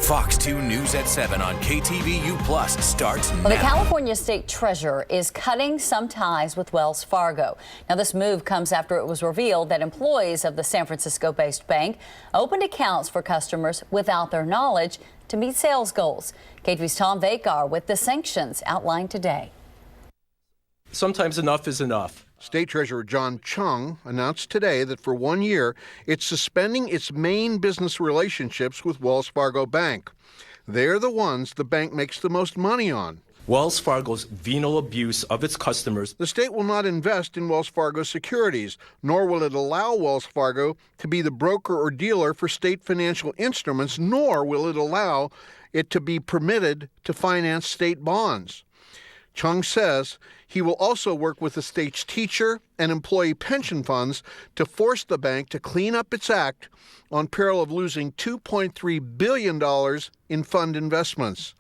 Fox 2 News at 7 on KTVU Plus starts now. Well, the California State Treasurer is cutting some ties with Wells Fargo. Now, this move comes after it was revealed that employees of the San Francisco-based bank opened accounts for customers without their knowledge to meet sales goals. KTVU's Tom Vakar with the sanctions outlined today. Sometimes enough is enough. State Treasurer John Chung announced today that for 1 year, it's suspending its main business relationships with Wells Fargo Bank. They're the ones the bank makes the most money on. Wells Fargo's venal abuse of its customers. The state will not invest in Wells Fargo securities, nor will it allow Wells Fargo to be the broker or dealer for state financial instruments, nor will it allow it to be permitted to finance state bonds. Chung says he will also work with the state's teacher and employee pension funds to force the bank to clean up its act on peril of losing $2.3 billion in fund investments.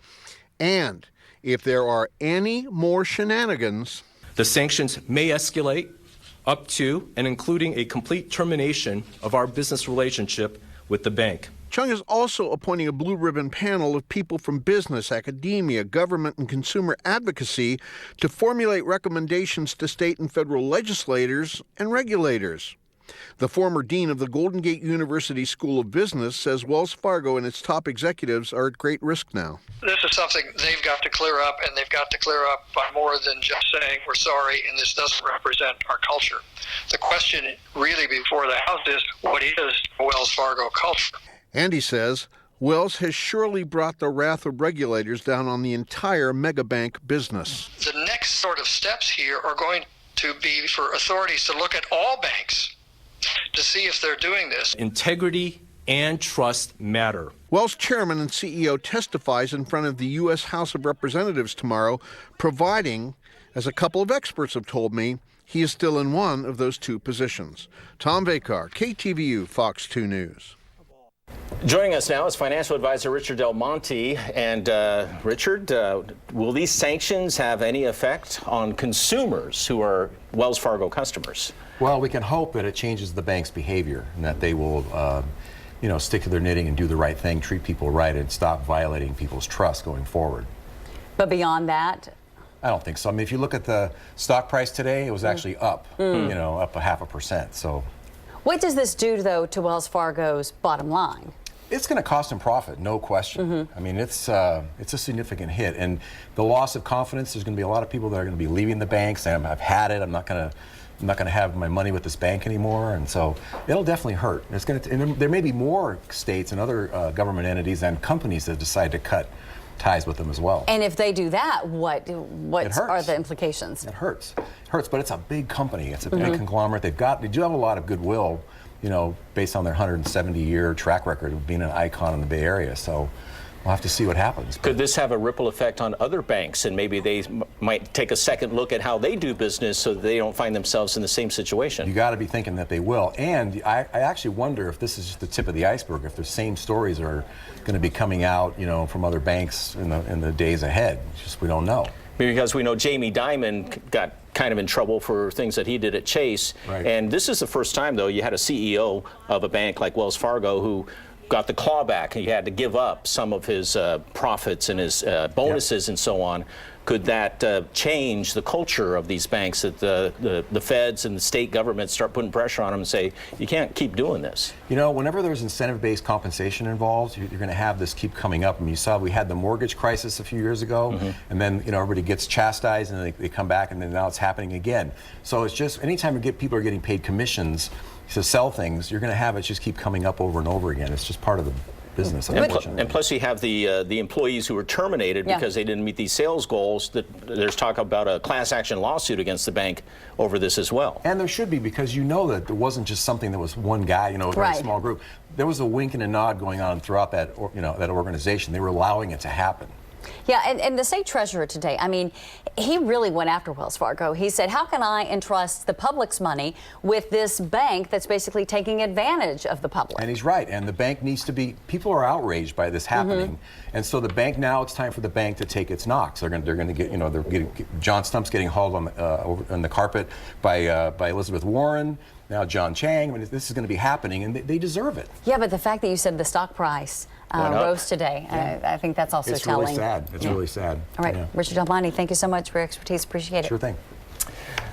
And if there are any more shenanigans, the sanctions may escalate up to and including a complete termination of our business relationship with the bank. Chung is also appointing a blue ribbon panel of people from business, academia, government, and consumer advocacy to formulate recommendations to state and federal legislators and regulators. The former dean of the Golden Gate University School of Business says Wells Fargo and its top executives are at great risk now. This is something they've got to clear up, and they've got to clear up by more than just saying we're sorry and this doesn't represent our culture. The question really before the House is, what is Wells Fargo culture? And he says Wells has surely brought the wrath of regulators down on the entire megabank business. The next sort of steps here are going to be for authorities to look at all banks to see if they're doing this. Integrity and trust matter. Wells chairman and CEO testifies in front of the U.S. House of Representatives tomorrow, providing, as a couple of experts have told me, he is still in one of those two positions. Tom Vakar, KTVU, Fox 2 News. Joining us now is financial advisor Richard Del Monte. And Richard, will these sanctions have any effect on consumers who are Wells Fargo customers? Well, we can hope that it changes the bank's behavior and that they will, stick to their knitting and do the right thing, treat people right, and stop violating people's trust going forward. But beyond that? I don't think so. I mean, if you look at the stock price today, it was actually up, up 0.5%. So. What does this do, though, to Wells Fargo's bottom line? It's going to cost them profit, no question. I mean, it's a significant hit, and the loss of confidence. There's going to be a lot of people that are going to be leaving the bank, saying, "I've had it. I'm not going to have my money with this bank anymore," and so it'll definitely hurt. It's going to. And there may be more states and other government entities and companies that decide to cut ties with them as well. And if they do that, what are the implications? It hurts. It hurts, but it's a big company. It's a big conglomerate. They do have a lot of goodwill, based on their 170-year track record of being an icon in the Bay Area. So we'll have to see what happens. Could this have a ripple effect on other banks, and maybe they might take a second look at how they do business so that they don't find themselves in the same situation? You got to be thinking that they will. And I actually wonder if this is just the tip of the iceberg, if the same stories are going to be coming out, from other banks in the days ahead. It's just we don't know. Because we know Jamie Dimon got kind of in trouble for things that he did at Chase. Right. And this is the first time, though, you had a CEO of a bank like Wells Fargo who got the clawback. He had to give up some of his profits and his bonuses and so on. Could that change the culture of these banks, that the feds and the state governments start putting pressure on them and say, you can't keep doing this? Whenever there's incentive-based compensation involved, you're going to have this keep coming up. I mean, you saw we had the mortgage crisis a few years ago, and then everybody gets chastised and they come back, and then now it's happening again. So it's just anytime people are getting paid commissions to sell things, you're going to have it just keep coming up over and over again. It's just part of the business. And plus you have the employees who were terminated because they didn't meet these sales goals. There's talk about a class action lawsuit against the bank over this as well. And there should be, because that there wasn't just something that was one guy, a very small group. There was a wink and a nod going on throughout that organization. They were allowing it to happen. Yeah, and the state treasurer today, I mean, he really went after Wells Fargo. He said, how can I entrust the public's money with this bank that's basically taking advantage of the public? And he's right. And the bank needs to be, people are outraged by this happening. And so the bank, now it's time for the bank to take its knocks. They're going to get, John Stump's getting hauled on the carpet by Elizabeth Warren. now John Chang. I mean, this is going to be happening, and they deserve it. Yeah, but the fact that you said the stock price rose today, I think that's also telling. It's really sad. It's really sad. All right, Richard Delmonte, thank you so much for your expertise. Appreciate it. Sure thing.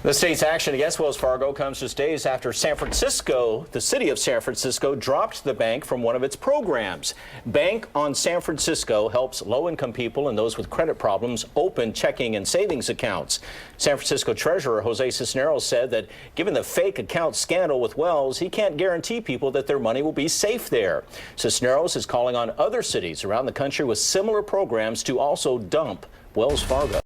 The state's action against Wells Fargo comes just days after San Francisco, the city of San Francisco, dropped the bank from one of its programs. Bank on San Francisco helps low-income people and those with credit problems open checking and savings accounts. San Francisco Treasurer Jose Cisneros said that given the fake account scandal with Wells, he can't guarantee people that their money will be safe there. Cisneros is calling on other cities around the country with similar programs to also dump Wells Fargo.